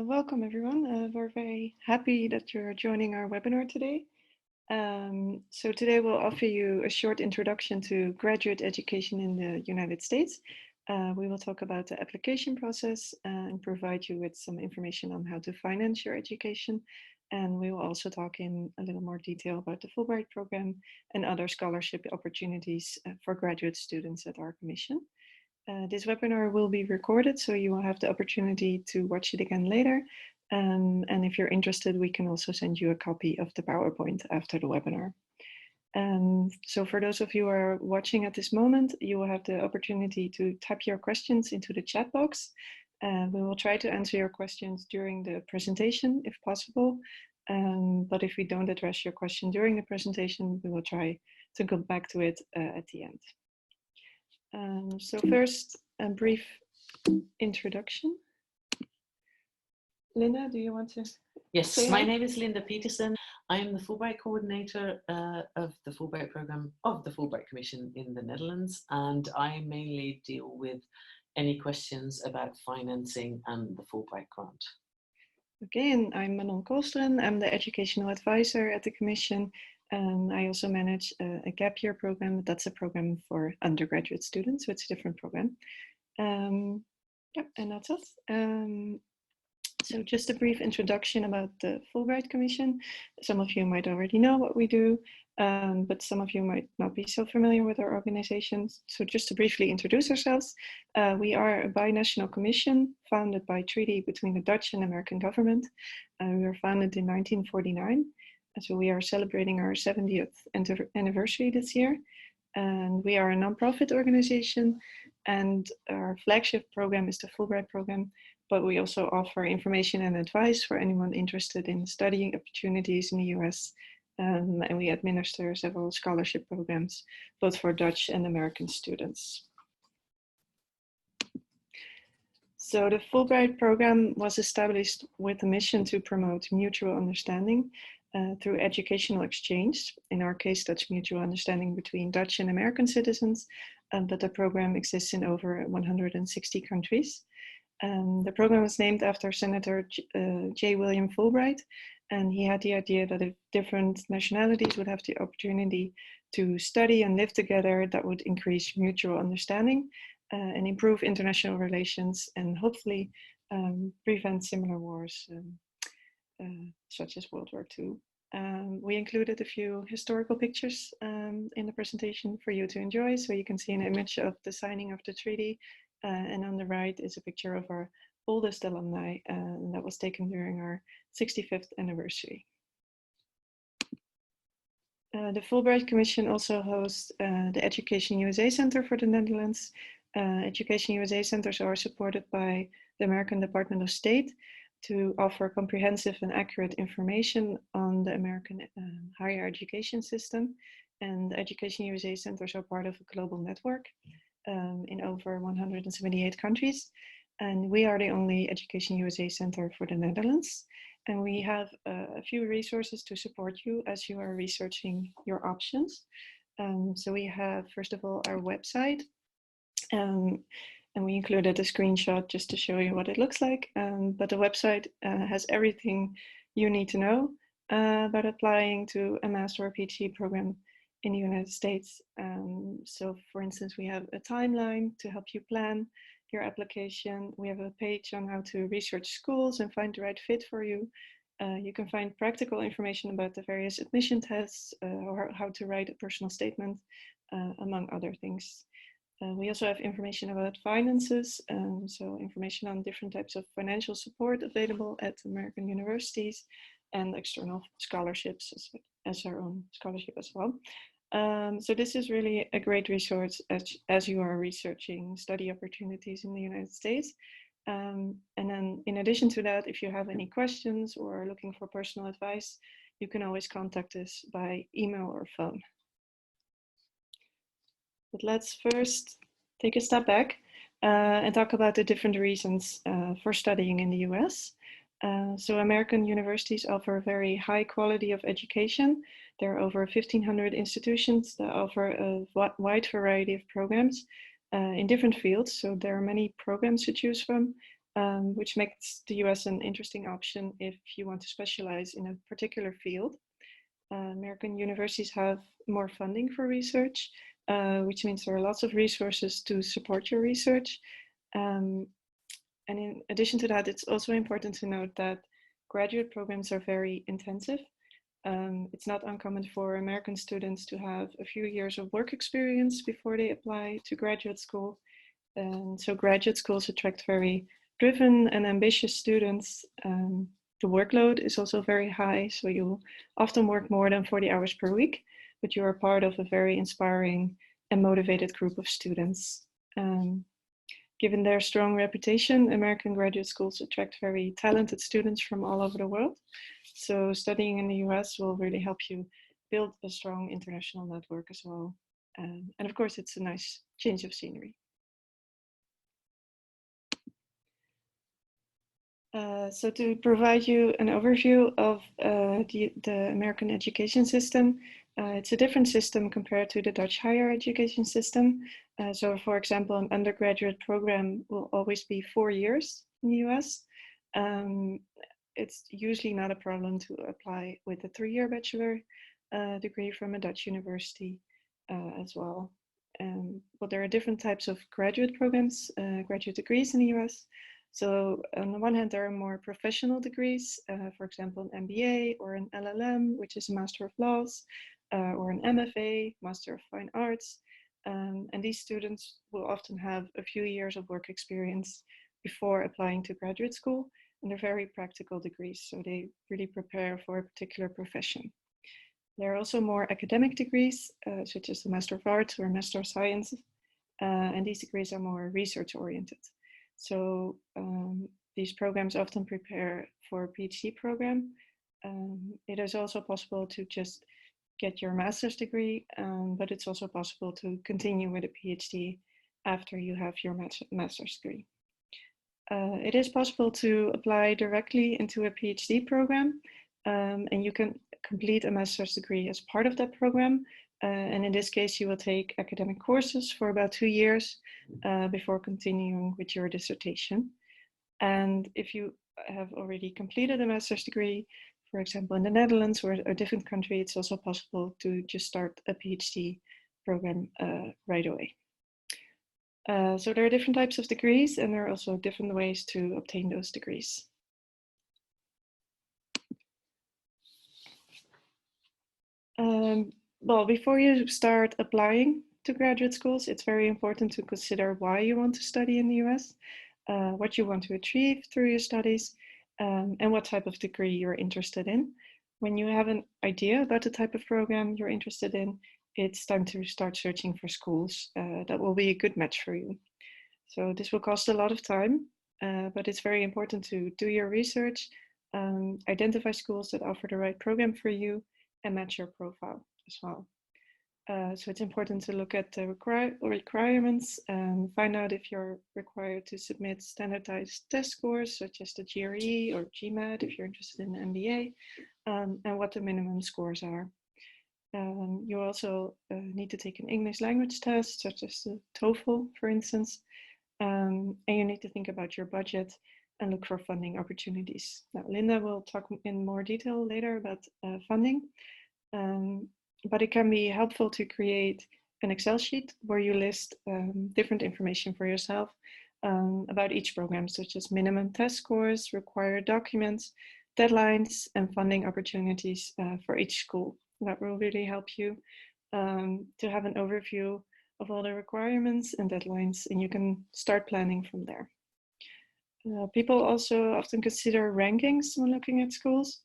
Welcome everyone. We're very happy that you're joining our webinar today. So today we'll offer you a short introduction to graduate education in the United States. We will talk about the application process and provide you with some information on how to finance your education. And we will also talk in a little more detail about the Fulbright program and other scholarship opportunities for graduate students at our commission. This webinar will be recorded, so you will have the opportunity to watch it again later. And if you're interested, we can also send you a copy of the PowerPoint after the webinar. So for those of you who are watching at this moment, you will have the opportunity to type your questions into the chat box. We will try to answer your questions during the presentation if possible. But if we don't address your question during the presentation, we will try to go back to it at the end. So first, a brief introduction. Linda, do you want to? Yes, my name is Linda Peterson. I am the Fulbright coordinator of the Fulbright program of the Fulbright Commission in the Netherlands, and I mainly deal with any questions about financing and the Fulbright grant. Okay, and I'm Manon Koolsteren. I'm the educational advisor at the Commission. I also manage a gap year program. That's a program for undergraduate students, so it's a different program. Yeah, and that's us. So just a brief introduction about the Fulbright Commission. Some of you might already know what we do, but some of you might not be so familiar with our organization. So just to briefly introduce ourselves, we are a binational commission founded by treaty between the Dutch and American government. We were founded in 1949. So we are celebrating our 70th anniversary this year. And we are a nonprofit organization, and our flagship program is the Fulbright program, but we also offer information and advice for anyone interested in studying opportunities in the US. And we administer several scholarship programs, both for Dutch and American students. So the Fulbright program was established with a mission to promote mutual understanding through educational exchange. In our case, that's mutual understanding between Dutch and American citizens, but the program exists in over 160 countries. The program was named after Senator J. William Fulbright, and he had the idea that if different nationalities would have the opportunity to study and live together, that would increase mutual understanding and improve international relations, and hopefully prevent similar wars such as World War II. We included a few historical pictures in the presentation for you to enjoy, so you can see an image of the signing of the treaty. And on the right is a picture of our oldest alumni that was taken during our 65th anniversary. The Fulbright Commission also hosts the Education USA Center for the Netherlands. Education USA centers are supported by the American Department of State to offer comprehensive and accurate information on the American higher education system. And Education USA centers are part of a global network in over 178 countries. And we are the only Education USA Center for the Netherlands. And we have a few resources to support you as you are researching your options. So we have, first of all, our website. And we included a screenshot just to show you what it looks like. But the website has everything you need to know about applying to a master or PhD program in the United States. So for instance, we have a timeline to help you plan your application. We have a page on how to research schools and find the right fit for you. You can find practical information about the various admission tests or how to write a personal statement, among other things. We also have information about finances, so information on different types of financial support available at American universities and external scholarships as our own scholarship as well. So this is really a great resource as you are researching study opportunities in the United States. And then in addition to that, if you have any questions or are looking for personal advice, you can always contact us by email or phone. But let's first take a step back and talk about the different reasons for studying in the US. So American universities offer a very high quality of education. There are over 1,500 institutions that offer a wide variety of programs in different fields. So there are many programs to choose from. which makes the US an interesting option if you want to specialize in a particular field. American universities have more funding for research, which means there are lots of resources to support your research. And in addition to that, it's also important to note that graduate programs are very intensive. It's not uncommon for American students to have a few years of work experience before they apply to graduate school. And so graduate schools attract very driven and ambitious students. The workload is also very high, so you often work more than 40 hours per week, but you are part of a very inspiring and motivated group of students. Given their strong reputation, American graduate schools attract very talented students from all over the world. So studying in the US will really help you build a strong international network as well. And of course, it's a nice change of scenery. So to provide you an overview of the American education system, it's a different system compared to the Dutch higher education system. So for example, an undergraduate program will always be 4 years in the US. It's usually not a problem to apply with a 3-year bachelor degree from a Dutch university as well. But there are different types of graduate programs, graduate degrees in the US. So on the one hand, there are more professional degrees, for example, an MBA or an LLM, which is a Master of Laws, or an MFA, Master of Fine Arts. And these students will often have a few years of work experience before applying to graduate school. And they're very practical degrees, so they really prepare for a particular profession. There are also more academic degrees, such as the Master of Arts or Master of Science, and these degrees are more research oriented. So these programs often prepare for a PhD program. It is also possible to just get your master's degree, but it's also possible to continue with a PhD after you have your master's degree. It is possible to apply directly into a PhD program, and you can complete a master's degree as part of that program. And in this case, you will take academic courses for about 2 years before continuing with your dissertation. And if you have already completed a master's degree, for example, in the Netherlands or a different country, it's also possible to just start a PhD program right away. So there are different types of degrees, and there are also different ways to obtain those degrees. Well, before you start applying to graduate schools, it's very important to consider why you want to study in the US, what you want to achieve through your studies, and what type of degree you're interested in. When you have an idea about the type of program you're interested in, it's time to start searching for schools that will be a good match for you. So this will cost a lot of time, but it's very important to do your research, identify schools that offer the right program for you, and match your profile as well. So it's important to look at the requirements and find out if you're required to submit standardized test scores such as the GRE or GMAT if you're interested in an MBA, and what the minimum scores are. You also need to take an English language test such as the TOEFL, for instance, and you need to think about your budget and look for funding opportunities. Now, Linda will talk in more detail later about funding. But it can be helpful to create an Excel sheet where you list different information for yourself about each program, such as minimum test scores, required documents, deadlines, and funding opportunities for each school. That will really help you to have an overview of all the requirements and deadlines, and you can start planning from there. People also often consider rankings when looking at schools.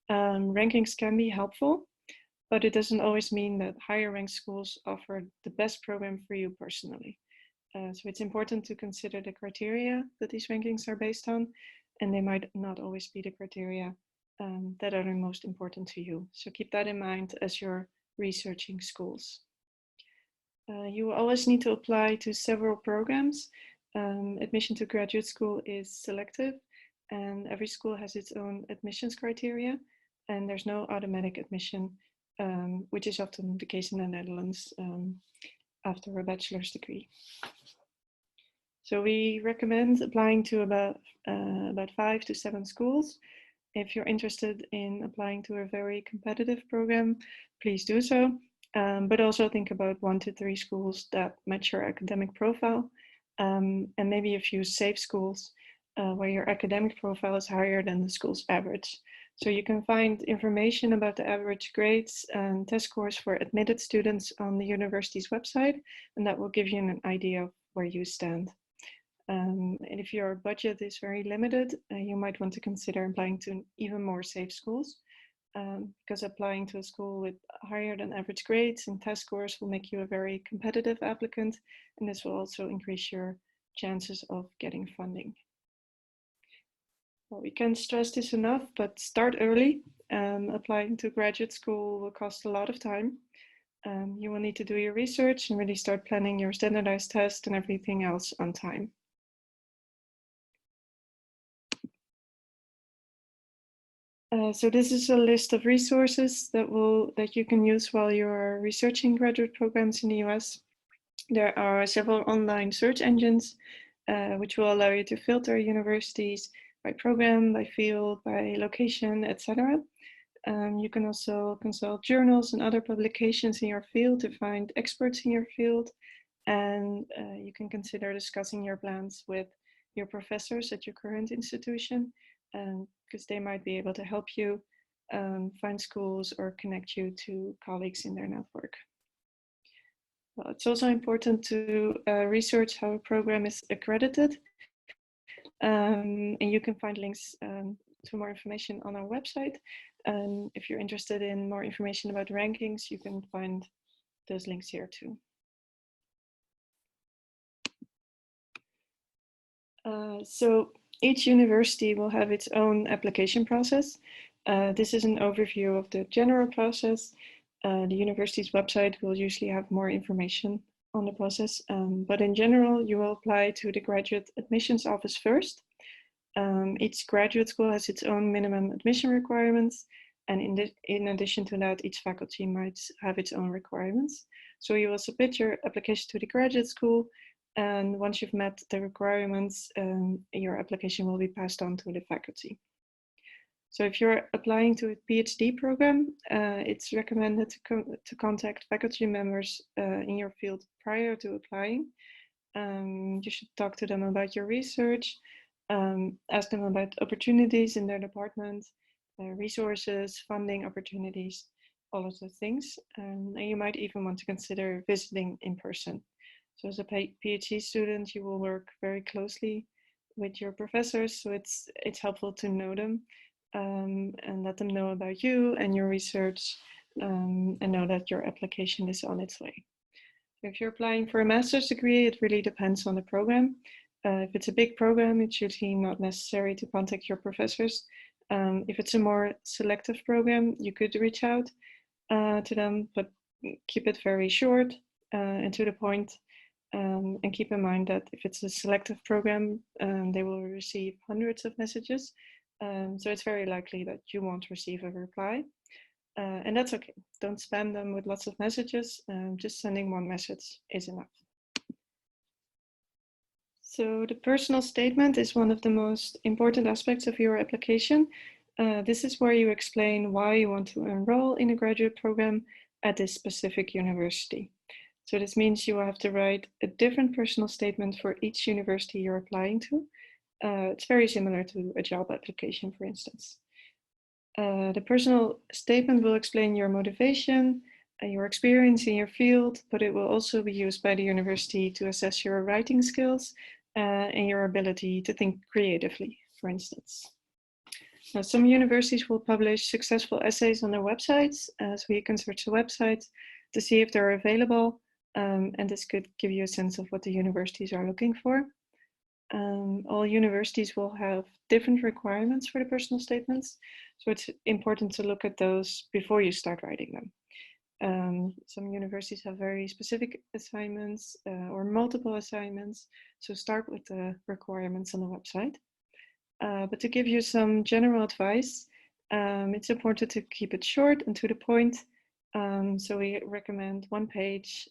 Rankings can be helpful, but it doesn't always mean that higher ranked schools offer the best program for you personally. So it's important to consider the criteria that these rankings are based on, and they might not always be the criteria that are the most important to you. So keep that in mind as you're researching schools. You will always need to apply to several programs. Admission to graduate school is selective, and every school has its own admissions criteria, and there's no automatic admission, which is often the case in the Netherlands after a bachelor's degree. So we recommend applying to about 5 to 7 schools. If you're interested in applying to a very competitive program, please do so. But also think about 1 to 3 schools that match your academic profile, and maybe a few safe schools where your academic profile is higher than the school's average. So you can find information about the average grades and test scores for admitted students on the university's website, and that will give you an idea of where you stand. And if your budget is very limited, you might want to consider applying to even more safe schools, because applying to a school with higher than average grades and test scores will make you a very competitive applicant, and this will also increase your chances of getting funding. Well, we can't stress this enough, but start early. Applying to graduate school will cost a lot of time. You will need to do your research and really start planning your standardized test and everything else on time. So this is a list of resources that you can use while you're researching graduate programs in the US. There are several online search engines which will allow you to filter universities by program, by field, by location, etc. You can also consult journals and other publications in your field to find experts in your field, and you can consider discussing your plans with your professors at your current institution, because they might be able to help you find schools or connect you to colleagues in their network. Well, it's also important to research how a program is accredited, and you can find links to more information on our website. And if you're interested in more information about rankings, you can find those links here too. So each university will have its own application process. This is an overview of the general process. The university's website will usually have more information on the process, but in general, you will apply to the graduate admissions office first. Each graduate school has its own minimum admission requirements, and in addition to that, each faculty might have its own requirements. So you will submit your application to the graduate school, and once you've met the requirements, your application will be passed on to the faculty. So if you're applying to a PhD program, it's recommended to contact faculty members in your field prior to applying. You should talk to them about your research, ask them about opportunities in their department, resources, funding opportunities, all of those things. And you might even want to consider visiting in person. So as a PhD student, you will work very closely with your professors, so it's helpful to know them and let them know about you and your research, and know that your application is on its way. If you're applying for a master's degree, it really depends on the program. If it's a big program, it's usually not necessary to contact your professors. If it's a more selective program, you could reach out to them, but keep it very short and to the point. And keep in mind that if it's a selective program, they will receive hundreds of messages. So it's very likely that you won't receive a reply. And that's okay. Don't spam them with lots of messages. Just sending one message is enough. So the personal statement is one of the most important aspects of your application. This is where you explain why you want to enroll in a graduate program at this specific university. So this means you will have to write a different personal statement for each university you're applying to. It's very similar to a job application, for instance. The personal statement will explain your motivation, your experience in your field, but it will also be used by the university to assess your writing skills and your ability to think creatively, for instance. Now, some universities will publish successful essays on their websites, so you can search the website to see if they're available, and this could give you a sense of what the universities are looking for. All universities will have different requirements for the personal statements, so it's important to look at those before you start writing them. Some universities have very specific assignments or multiple assignments, so start with the requirements on the website. But to give you some general advice, it's important to keep it short and to the point. So we recommend one page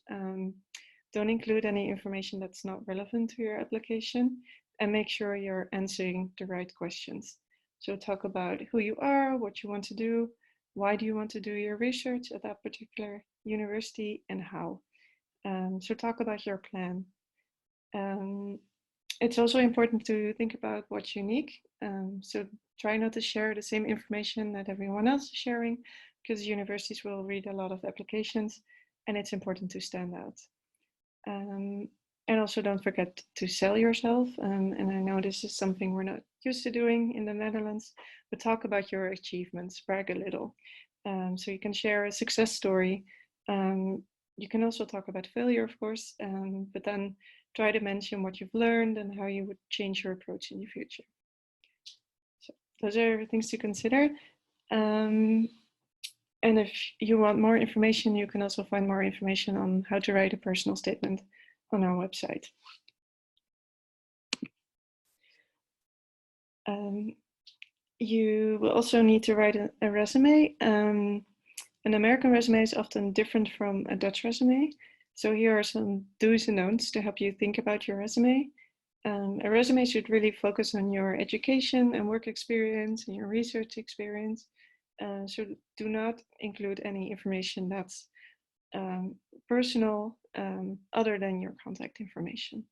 Don't include any information that's not relevant to your application, and make sure you're answering the right questions. So talk about who you are, what you want to do, why do you want to do your research at that particular university, and how. So talk about your plan. It's also important to think about what's unique. So try not to share the same information that everyone else is sharing, because universities will read a lot of applications and it's important to stand out. And also don't forget to sell yourself. And I know this is something we're not used to doing in the Netherlands, but talk about your achievements, brag a little. So you can share a success story. You can also talk about failure, of course, but then try to mention what you've learned and how you would change your approach in the future. So those are things to consider. And if you want more information, you can also find more information on how to write a personal statement on our website. You will also need to write a resume. An American resume is often different from a Dutch resume. So here are some do's and don'ts to help you think about your resume. A resume should really focus on your education and work experience and your research experience. So do not include any information that's personal other than your contact information.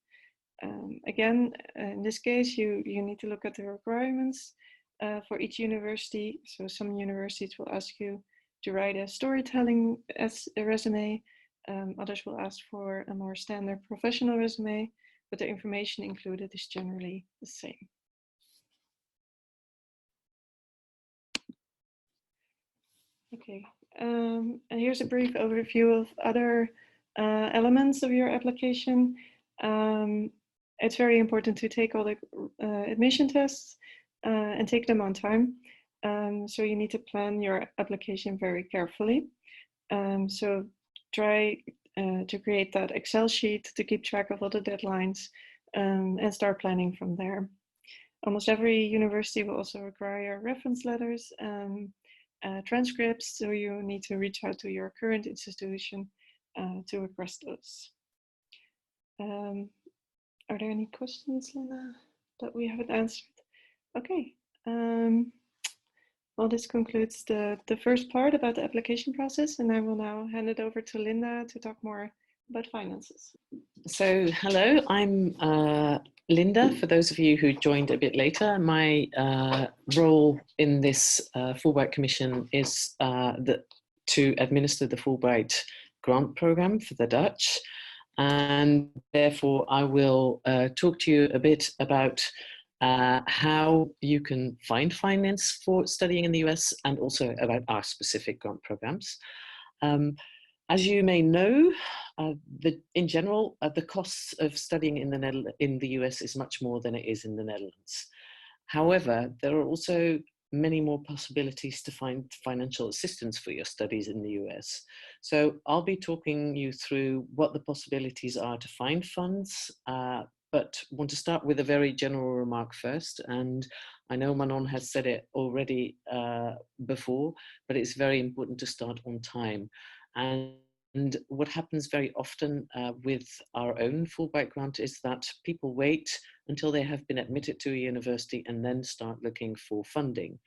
Again, in this case, you need to look at the requirements for each university. So some universities will ask you to write a storytelling as a resume. Others will ask for a more standard professional resume, but the information included is generally the same. Okay, and here's a brief overview of other elements of your application. It's very important to take all the admission tests and take them on time. So you need to plan your application very carefully. So try to create that Excel sheet to keep track of all the deadlines and start planning from there. Almost every university will also require reference letters, transcripts, so you need to reach out to your current institution to request those. Are there any questions, Linda, that we haven't answered? Okay. Well, this concludes the first part about the application process, and I will now hand it over to Linda to talk more about finances. So, hello, I'm Linda, for those of you who joined a bit later. My role in this Fulbright Commission is to administer the Fulbright grant program for the Dutch. And therefore, I will talk to you a bit about how you can find finance for studying in the US, and also about our specific grant programs. As you may know, in general, the costs of studying in the US is much more than it is in the Netherlands. However, there are also many more possibilities to find financial assistance for your studies in the US. So I'll be talking you through what the possibilities are to find funds, but want to start with a very general remark first. And I know Manon has said it already before, but it's very important to start on time. And what happens very often with our own Fulbright grant is that people wait until they have been admitted to a university and then start looking for funding.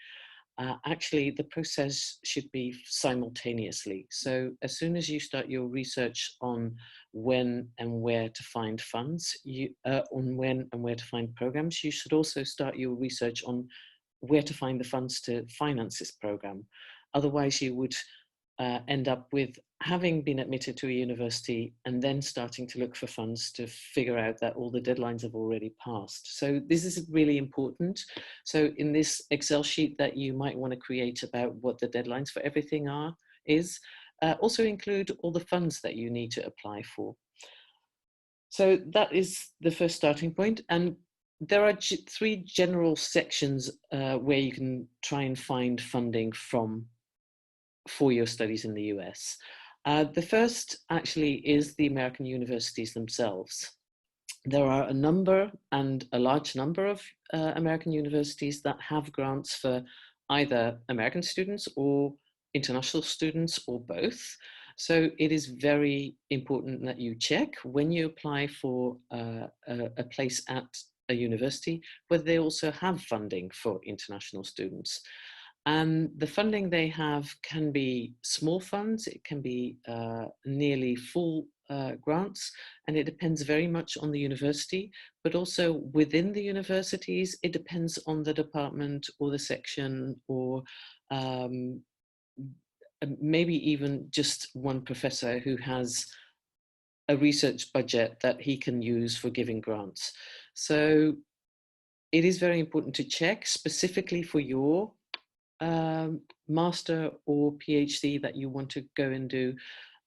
Actually, the process should be simultaneously. So as soon as you start your research on when and where to find funds, on when and where to find programs, you should also start your research on where to find the funds to finance this program. Otherwise, you would end up with having been admitted to a university and then starting to look for funds to figure out that all the deadlines have already passed. So this is really important. So in this Excel sheet that you might want to create about what the deadlines for everything is, also include all the funds that you need to apply for. So that is the first starting point. And there are three general sections where you can try and find funding from for your studies in the US. The first actually is the American universities themselves. There are a large number of American universities that have grants for either American students or international students, or both. So it is very important that you check when you apply for a place at a university, whether they also have funding for international students. And the funding they have can be small funds, it can be nearly full grants, and it depends very much on the university, but also within the universities, it depends on the department or the section, or um, maybe even just one professor who has a research budget that he can use for giving grants. So it is very important to check specifically for your master or PhD that you want to go and do,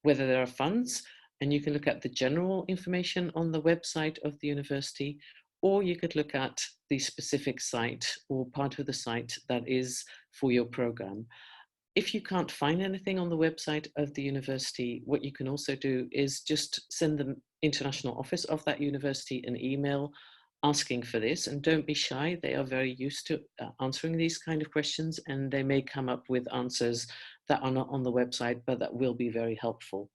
whether there are funds, and you can look at the general information on the website of the university, or you could look at the specific site or part of the site that is for your program. If you can't find anything on the website of the university, what you can also do is just send the international office of that university an email asking for this, and don't be shy. They are very used to answering these kind of questions, and they may come up with answers that are not on the website, but that will be very helpful.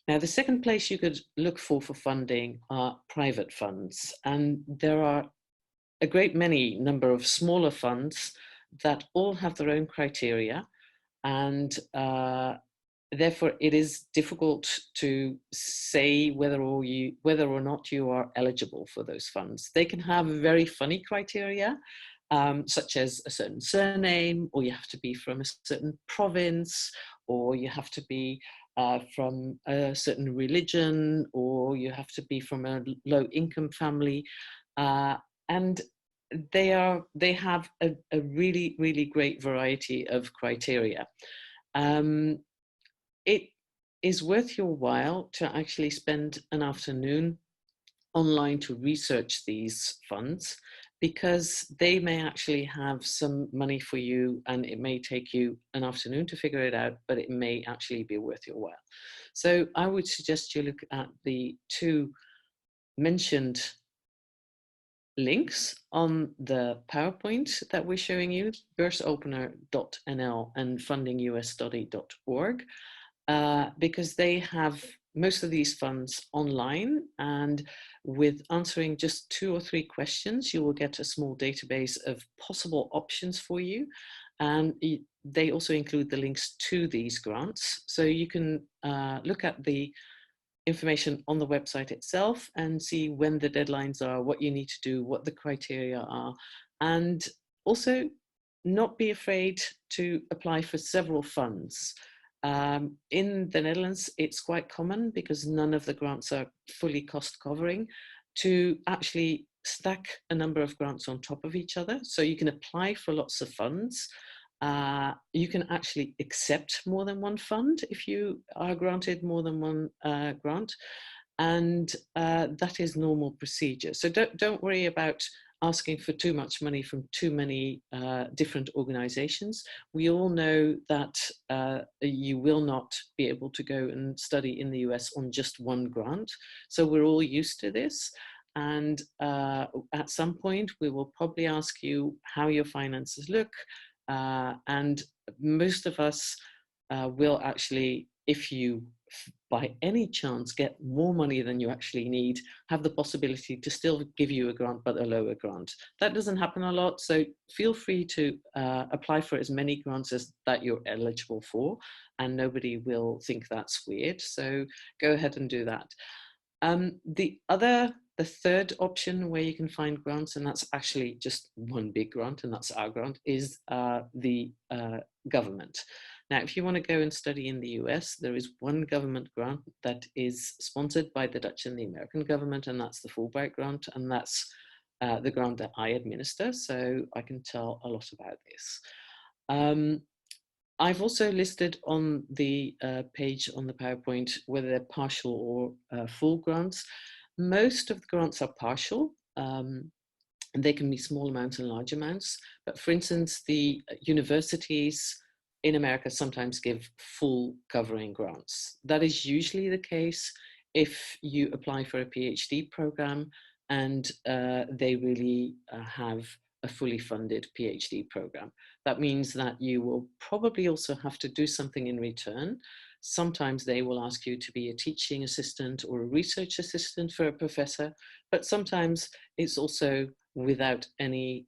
Now, the second place you could look for funding are private funds, and there are a great many number of smaller funds that all have their own criteria, and therefore it is difficult to say whether or not you are eligible for those funds. They can have very funny criteria, such as a certain surname, or you have to be from a certain province, or you have to be from a certain religion, or you have to be from a low income family, and they have a really, really great variety of criteria. It is worth your while to actually spend an afternoon online to research these funds, because they may actually have some money for you, and it may take you an afternoon to figure it out, but it may actually be worth your while. So I would suggest you look at the two mentioned links on the PowerPoint that we're showing you, bursopener.nl and fundingusstudy.org, because they have most of these funds online, and with answering just 2 or 3 questions, you will get a small database of possible options for you. And they also include the links to these grants. So you can look at the information on the website itself and see when the deadlines are, what you need to do, what the criteria are, and also not be afraid to apply for several funds. In the Netherlands, it's quite common, because none of the grants are fully cost covering, to actually stack a number of grants on top of each other. So you can apply for lots of funds. You can actually accept more than one fund if you are granted more than one grant, and that is normal procedure. So don't worry about asking for too much money from too many different organizations. We all know that you will not be able to go and study in the US on just one grant. So we're all used to this. And at some point, we will probably ask you how your finances look. And most of us will actually, if you by any chance get more money than you actually need, have the possibility to still give you a grant, but a lower grant. That doesn't happen a lot, so feel free to apply for as many grants as that you're eligible for, and nobody will think that's weird, so go ahead and do that. The third option where you can find grants, and that's actually just one big grant, and that's our grant, is the government. Now, if you want to go and study in the US, there is one government grant that is sponsored by the Dutch and the American government, and that's the Fulbright grant, and that's the grant that I administer, so I can tell a lot about this. I've also listed on the page on the PowerPoint whether they're partial or full grants. Most of the grants are partial, and they can be small amounts and large amounts. But for instance, the universities in America sometimes give full covering grants. That is usually the case if you apply for a PhD program and they really have a fully funded PhD program. That means that you will probably also have to do something in return. Sometimes they will ask you to be a teaching assistant or a research assistant for a professor, but sometimes it's also without any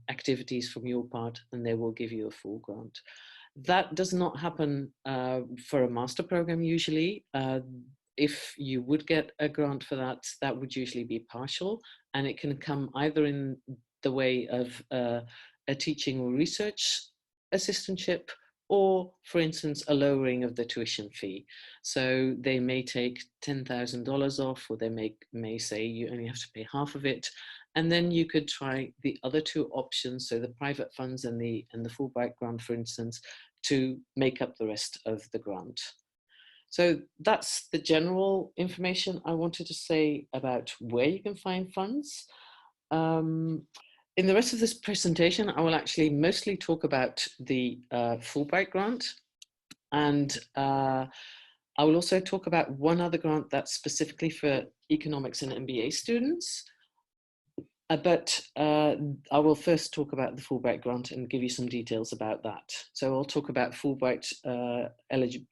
activities from your part, and they will give you a full grant. That does not happen for a master program usually. If you would get a grant for that, that would usually be partial, and it can come either in the way of a teaching or research assistantship, or, for instance, a lowering of the tuition fee. So they may take $10,000 off, or they may say you only have to pay half of it. And then you could try the other two options, so the private funds and the Fulbright grant, for instance, to make up the rest of the grant. So that's the general information I wanted to say about where you can find funds. In the rest of this presentation, I will actually mostly talk about the Fulbright grant, and I will also talk about one other grant that's specifically for economics and MBA students. But I will first talk about the Fulbright grant and give you some details about that. So I'll talk about Fulbright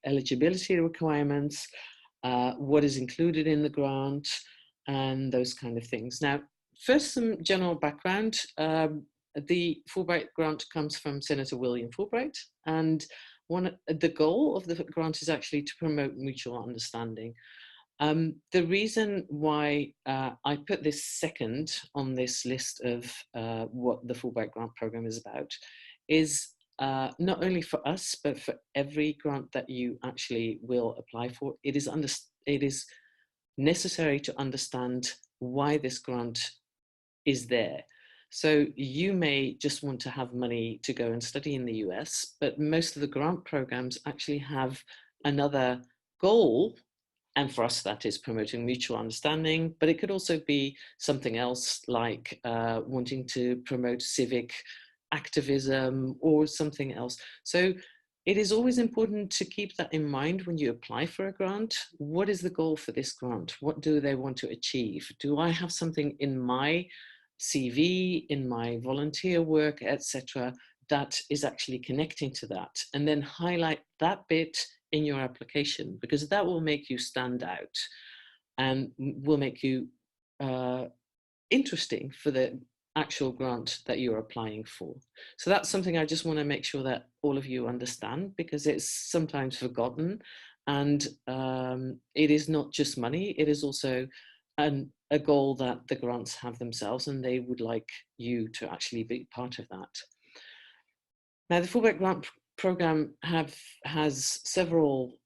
eligibility requirements, what is included in the grant, and those kind of things. Now, first, some general background. The Fulbright grant comes from Senator William Fulbright, and the goal of the grant is actually to promote mutual understanding. The reason why I put this second on this list of what the Fulbright grant program is about is not only for us, but for every grant that you actually will apply for. It is necessary to understand why this grant is there. So you may just want to have money to go and study in the US, but most of the grant programs actually have another goal. And for us, that is promoting mutual understanding, but it could also be something else, like wanting to promote civic activism or something else. So it is always important to keep that in mind when you apply for a grant. What is the goal for this grant? What do they want to achieve? Do I have something in my CV, in my volunteer work, etc., that is actually connecting to that? And then highlight that bit in your application, because that will make you stand out and will make you interesting for the actual grant that you're applying for. So that's something I just want to make sure that all of you understand, because it's sometimes forgotten, and it is not just money, it is also a goal that the grants have themselves, and they would like you to actually be part of that. Now, the Fulbright grant program has several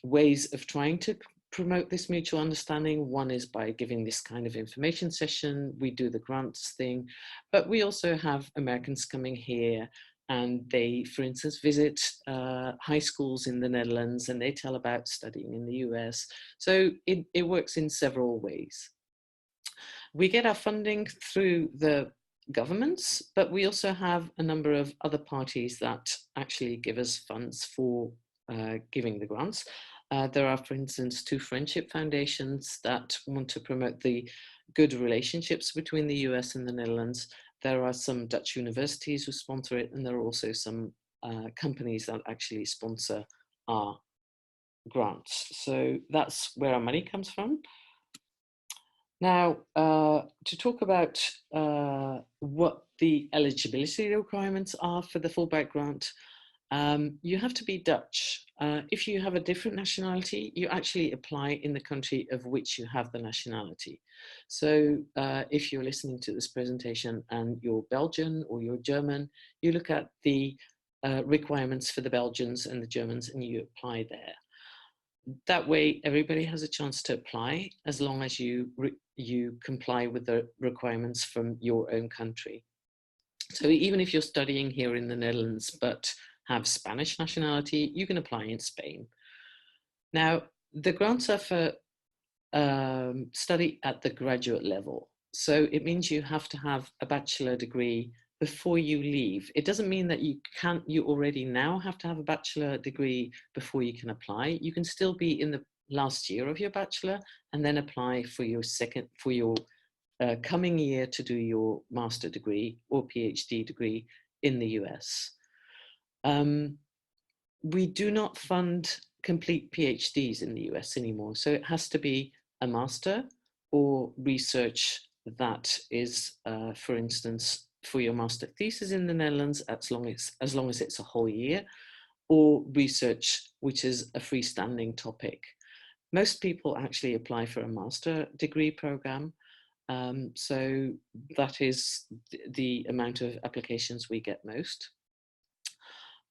ways of trying to promote this mutual understanding. One is by giving this kind of information session. We do the grants thing, but we also have Americans coming here, and they, for instance, visit high schools in the Netherlands, and they tell about studying in the US. So it works in several ways. We get our funding through the governments, but we also have a number of other parties that actually give us funds for giving the grants. There are, for instance, two friendship foundations that want to promote the good relationships between the US and the Netherlands. There are some Dutch universities who sponsor it, and there are also some companies that actually sponsor our grants. So that's where our money comes from. Now, to talk about what the eligibility requirements are for the Fulbright grant, you have to be Dutch. If you have a different nationality, you actually apply in the country of which you have the nationality. So if you're listening to this presentation and you're Belgian or you're German, you look at the requirements for the Belgians and the Germans, and you apply there. That way, everybody has a chance to apply, as long as you comply with the requirements from your own country. So even if you're studying here in the Netherlands but have Spanish nationality, you can apply in Spain. Now, the grants are for study at the graduate level. So it means you have to have a bachelor degree before you leave. It doesn't mean that you already now have to have a bachelor degree before you can apply. You can still be in the last year of your bachelor and then apply for your coming year to do your master degree or PhD degree in the US. We do not fund complete PhDs in the US anymore. So it has to be a master or research that is, for instance, for your master thesis in the Netherlands, as long as it's a whole year, or research which is a freestanding topic. Most people actually apply for a master degree program. So that is the amount of applications we get most.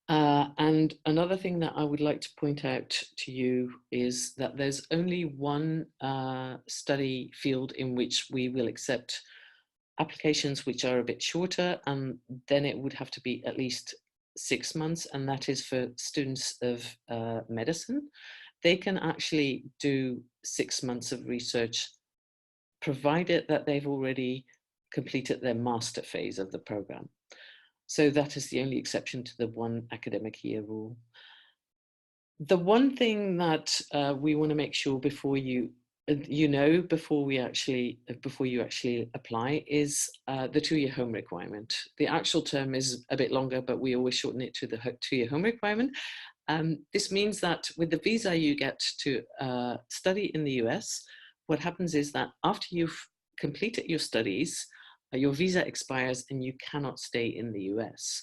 And another thing that I would like to point out to you is that there's only one study field in which we will accept applications which are a bit shorter, and then it would have to be at least 6 months, and that is for students of medicine. They can actually do 6 months of research, provided that they've already completed their master phase of the program. So that is the only exception to the 1 academic year rule. The one thing that we want to make sure before before you actually apply is the 2-year home requirement. The actual term is a bit longer, but we always shorten it to the 2-year home requirement. This means that with the visa you get to study in the US, what happens is that after you've completed your studies, your visa expires and you cannot stay in the US.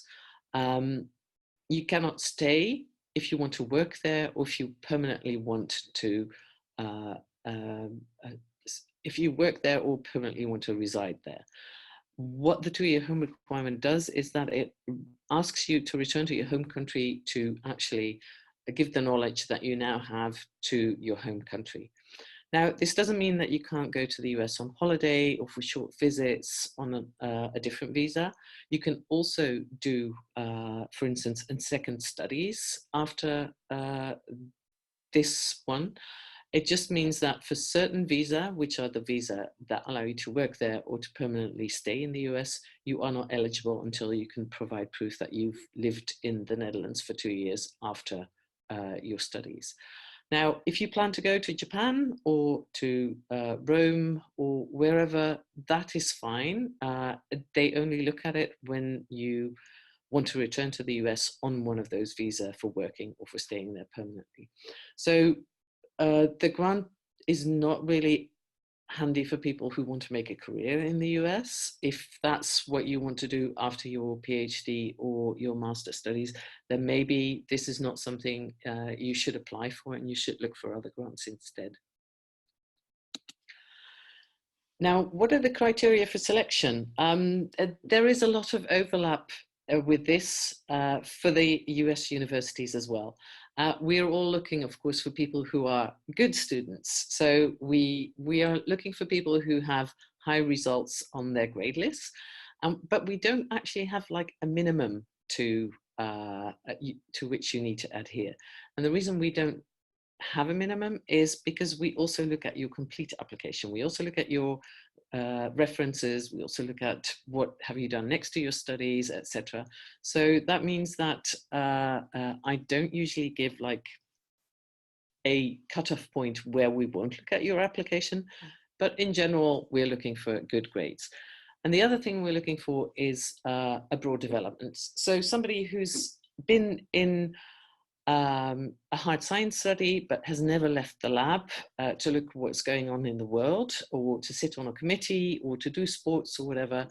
You cannot stay if you want to work there, or if you permanently want to, if you work there or permanently want to reside there. What the 2-year home requirement does is that it asks you to return to your home country to actually give the knowledge that you now have to your home country. Now, this doesn't mean that you can't go to the US on holiday or for short visits on a different visa. You can also do, for instance, second studies after this one. It just means that for certain visa, which are the visa that allow you to work there or to permanently stay in the US, you are not eligible until you can provide proof that you've lived in the Netherlands for 2 years after your studies. Now, if you plan to go to Japan or to Rome or wherever, that is fine. They only look at it when you want to return to the US on one of those visas for working or for staying there permanently. So the grant is not really handy for people who want to make a career in the US. If that's what you want to do after your PhD or your master studies, then maybe this is not something you should apply for, and you should look for other grants instead. Now, what are the criteria for selection? There is a lot of overlap with this for the US universities as well. We're all looking, of course, for people who are good students. So we are looking for people who have high results on their grade lists, but we don't actually have like a minimum to which you need to adhere. And the reason we don't have a minimum is because we also look at your complete application. We also look at your references. We also look at what have you done next to your studies, etc. So that means that I don't usually give like a cutoff point where we won't look at your application, but in general, we're looking for good grades. And the other thing we're looking for is a broad development. So somebody who's been in a hard science study but has never left the lab to look at what's going on in the world, or to sit on a committee, or to do sports or whatever,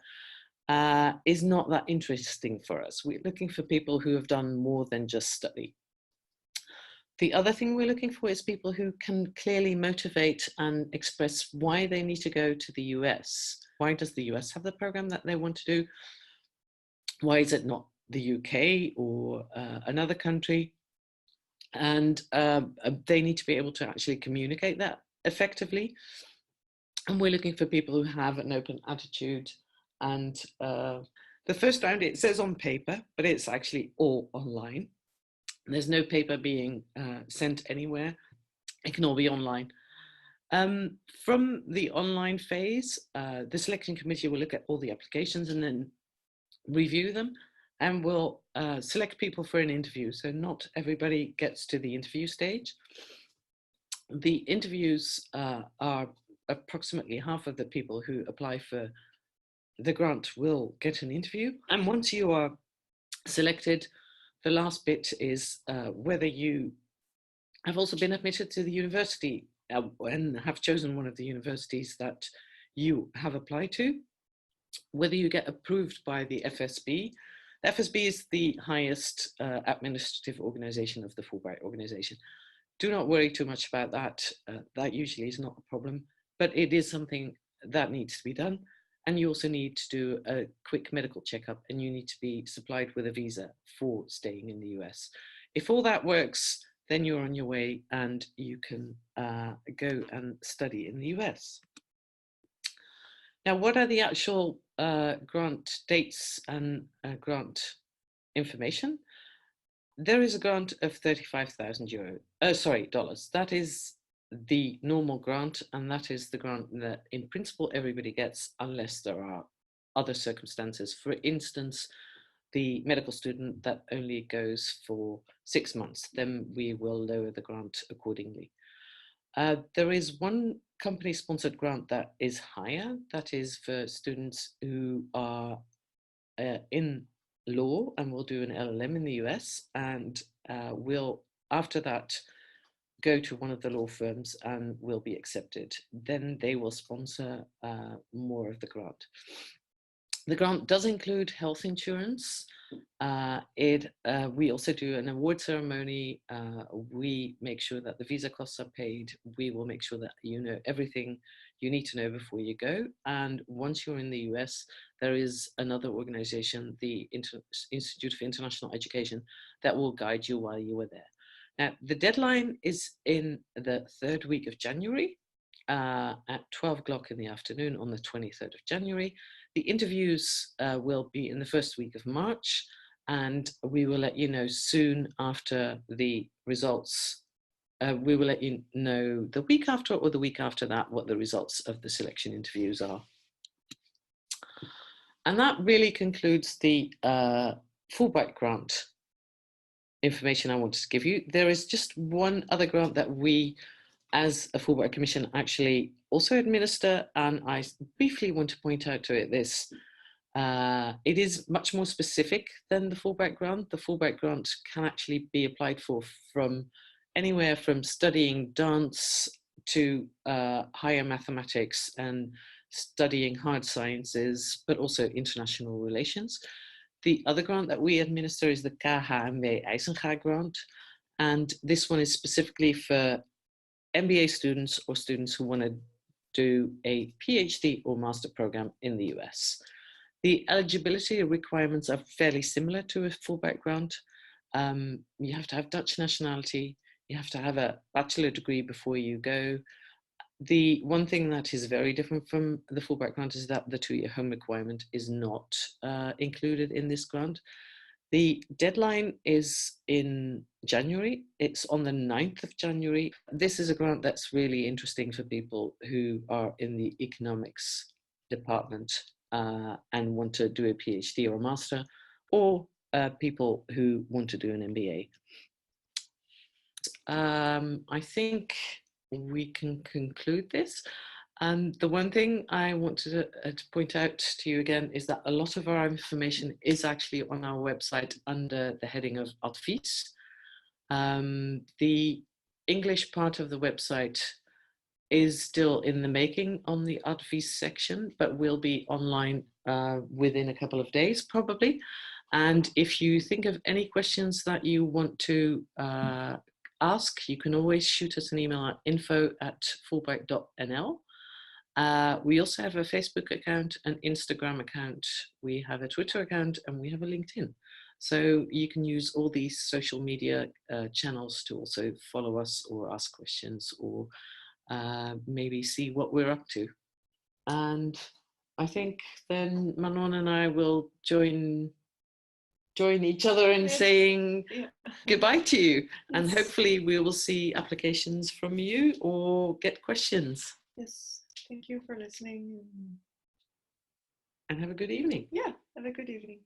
is not that interesting for us. We're looking for people who have done more than just study. The other thing we're looking for is people who can clearly motivate and express why they need to go to the US. Why does the US have the program that they want to do? Why is it not the UK or another country? And they need to be able to actually communicate that effectively. And we're looking for people who have an open attitude. And the first round, it says on paper, but it's actually all online. There's no paper being sent anywhere. It can all be online. From the online phase, the selection committee will look at all the applications and then review them, and we'll select people for an interview. So not everybody gets to the interview stage. The interviews are approximately half of the people who apply for the grant will get an interview. And once you are selected. The last bit is whether you have also been admitted to the university and have chosen one of the universities that you have applied to, whether you get approved by the FSB. The FSB is the highest administrative organization of the Fulbright organization. Do not worry too much about that. That usually is not a problem, but it is something that needs to be done. And you also need to do a quick medical checkup, and you need to be supplied with a visa for staying in the US. If all that works, then you're on your way and you can go and study in the US. Now, what are the actual grant dates and grant information? There is a grant of $35,000. That is the normal grant, and that is the grant that in principle everybody gets unless there are other circumstances. For instance, the medical student that only goes for 6 months, then we will lower the grant accordingly. There is one company-sponsored grant that is higher. That is for students who are in law and will do an LLM in the US, and will after that go to one of the law firms and will be accepted. Then they will sponsor more of the grant. The grant does include health insurance. We also do an award ceremony. We make sure that the visa costs are paid. We will make sure that you know everything you need to know before you go. And once you're in the US, there is another organization, the Institute for International Education, that will guide you while you are there. Now, the deadline is in the 3rd week of January at 12 o'clock in the afternoon on the 23rd of January. The interviews will be in the 1st week of March, and we will let you know soon after the results. We will let you know the week after or the week after that what the results of the selection interviews are. And that really concludes the Fulbright grant information I wanted to give you. There is just one other grant that we, as a Fulbright Commission, actually also administer, and I briefly want to point out to it this. It is much more specific than the Fulbright grant. The Fulbright grant can actually be applied for from anywhere from studying dance to higher mathematics and studying hard sciences, but also international relations. The other grant that we administer is the KHMW Eisenga grant, and this one is specifically for MBA students or students who want to do a PhD or master program in the US. The eligibility requirements are fairly similar to a Fulbright grant. You have to have Dutch nationality, you have to have a bachelor degree before you go. The one thing that is very different from the Fulbright grant is that the 2-year home requirement is not included in this grant. The deadline is in January. It's on the 9th of January. This is a grant that's really interesting for people who are in the economics department and want to do a PhD or a master, or people who want to do an MBA. I think we can conclude this. And the one thing I wanted to point out to you again is that a lot of our information is actually on our website under the heading of Advies. The English part of the website is still in the making on the Advies section, but will be online within a couple of days probably. And if you think of any questions that you want to ask, you can always shoot us an email at info@fulbright.nl. We also have a Facebook account, an Instagram account, we have a Twitter account, and we have a LinkedIn. So you can use all these social media channels to also follow us or ask questions or maybe see what we're up to. And I think then Manon and I will join each other in saying goodbye to you. And hopefully we will see applications from you or get questions. Yes, thank you for listening. And have a good evening. Yeah, have a good evening.